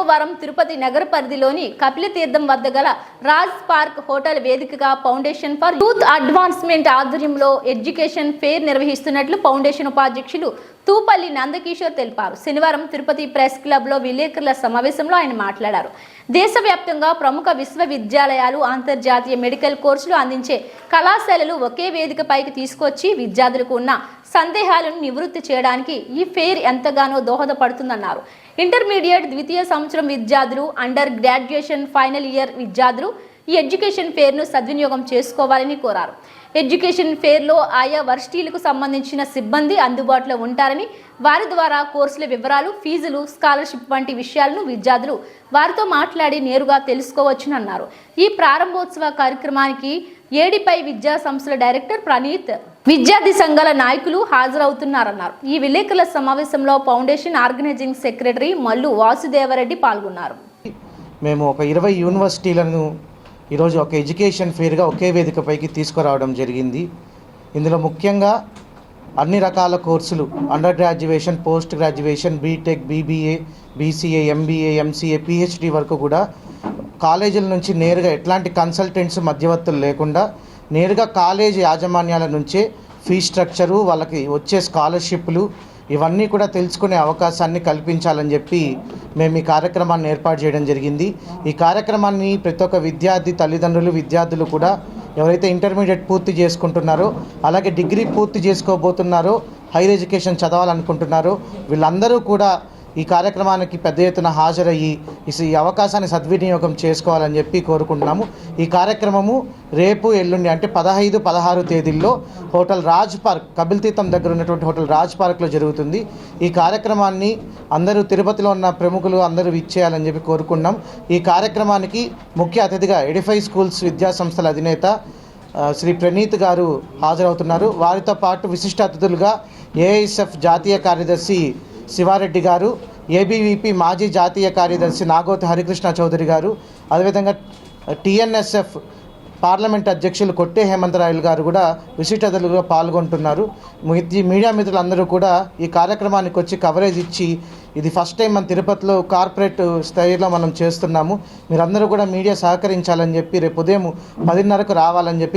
సోమవారం తిరుపతి నగర పరిధిలోని కపిలతీర్థం వద్ద గల రాజ్ పార్క్ హోటల్ వేదికగా ఫౌండేషన్ ఫర్ యూత్ అడ్వాన్స్మెంట్ ఆధ్వర్యంలో ఎడ్యుకేషన్ ఫెయిర్ నిర్వహిస్తున్నట్లు ఫౌండేషన్ ఉపాధ్యక్షులు తూపల్లి నందకిషోర్ తెలిపారు. శనివారం తిరుపతి ప్రెస్ క్లబ్లో విలేకరుల సమావేశంలో ఆయన మాట్లాడారు. దేశవ్యాప్తంగా ప్రముఖ విశ్వవిద్యాలయాలు, అంతర్జాతీయ మెడికల్ కోర్సులు అందించే కళాశాలలు ఒకే వేదికపైకి తీసుకొచ్చి విద్యార్థులకు ఉన్న సందేహాలను నివృత్తి చేయడానికి ఈ ఫెయిర్ ఎంతగానో దోహదపడుతుందన్నారు. ఇంటర్మీడియట్ ద్వితీయ సంవత్సరం విద్యార్థులు, అండర్ గ్రాడ్యుయేషన్ ఫైనల్ ఇయర్ విద్యార్థులు ఈ ఎడ్యుకేషన్ ఫెయిర్ను సద్వినియోగం చేసుకోవాలని కోరారు. ఎడ్యుకేషన్ ఫెయిర్లో ఆయా వర్సిటీలకు సంబంధించిన సిబ్బంది అందుబాటులో ఉంటారని, వారి ద్వారా కోర్సుల వివరాలు, ఫీజులు, స్కాలర్షిప్ వంటి విషయాలను విద్యార్థులు వారితో మాట్లాడి నేరుగా తెలుసుకోవచ్చునన్నారు. ఈ ప్రారంభోత్సవ కార్యక్రమానికి ఏడిపై విద్యా సంస్థల డైరెక్టర్ ప్రణీత్, విద్యార్థి సంఘాల నాయకులు హాజరవుతున్నారన్నారు. ఈ విలేకరుల సమావేశంలో foundation organising secretary Mallu Vasudevareddy పాల్గొన్నారు. మేము ఒక 20 యూనివర్సిటీలను ఈరోజు ఒక ఎడ్యుకేషన్ ఫెయిర్గా ఒకే వేదికపైకి తీసుకురావడం జరిగింది. ఇందులో ముఖ్యంగా అన్ని రకాల కోర్సులు, under graduation, post graduation, BTech, BBA, BCA, MBA, MCA, PhD వరకు కూడా కాలేజీల నుంచి నేరుగా ఎట్లాంటి కన్సల్టెంట్స్, మధ్యవర్తులు లేకుండా నేరుగా కాలేజీ యాజమాన్యాల నుంచే ఫీ స్ట్రక్చరు, వాళ్ళకి వచ్చే స్కాలర్షిప్లు ఇవన్నీ కూడా తెలుసుకునే అవకాశాన్ని కల్పించాలని చెప్పి మేము ఈ కార్యక్రమాన్ని ఏర్పాటు చేయడం జరిగింది. ఈ కార్యక్రమాన్ని ప్రతి ఒక్క విద్యార్థి తల్లిదండ్రులు, విద్యార్థులు కూడా ఎవరైతే ఇంటర్మీడియట్ పూర్తి చేసుకుంటున్నారో, అలాగే డిగ్రీ పూర్తి చేసుకోబోతున్నారో, హైయర్ ఎడ్యుకేషన్ చదవాలనుకుంటున్నారో వీళ్ళందరూ కూడా ఈ కార్యక్రమానికి పెద్ద ఎత్తున హాజరయ్యి ఈ అవకాశాన్ని సద్వినియోగం చేసుకోవాలని చెప్పి కోరుకుంటున్నాము. ఈ కార్యక్రమము రేపు, ఎల్లుండి అంటే 15, 16 తేదీల్లో హోటల్ రాజ్ పార్క్, కపిలతీర్థం దగ్గర ఉన్నటువంటి హోటల్ రాజ్ పార్క్లో జరుగుతుంది. ఈ కార్యక్రమాన్ని అందరూ, తిరుపతిలో ఉన్న ప్రముఖులు అందరూ ఇచ్చేయాలని చెప్పి కోరుకున్నాం. ఈ కార్యక్రమానికి ముఖ్య అతిథిగా ఎడిఫై స్కూల్స్ విద్యా సంస్థల అధినేత శ్రీ ప్రణీత్ గారు హాజరవుతున్నారు. వారితో పాటు విశిష్ట అతిథులుగా ఏఐఎస్ఎఫ్ జాతీయ కార్యదర్శి శివారెడ్డి గారు, ఏబీవీపీ మాజీ జాతీయ కార్యదర్శి నాగోతి హరికృష్ణ చౌదరి గారు, అదేవిధంగా టీఎన్ఎస్ఎఫ్ పార్లమెంట్ అధ్యక్షులు కొట్టే హేమంతరాయలు గారు కూడా విశిష్ట అతిథులుగా పాల్గొంటున్నారు. మీడియా మిత్రులందరూ కూడా ఈ కార్యక్రమానికి వచ్చి కవరేజ్ ఇచ్చి, ఇది ఫస్ట్ టైం మన తిరుపతిలో కార్పొరేట్ స్థాయిలో మనం చేస్తున్నాము, మీరందరూ కూడా మీడియా సహకరించాలని చెప్పి రేపు ఉదయం 10:30కు రావాలని చెప్పి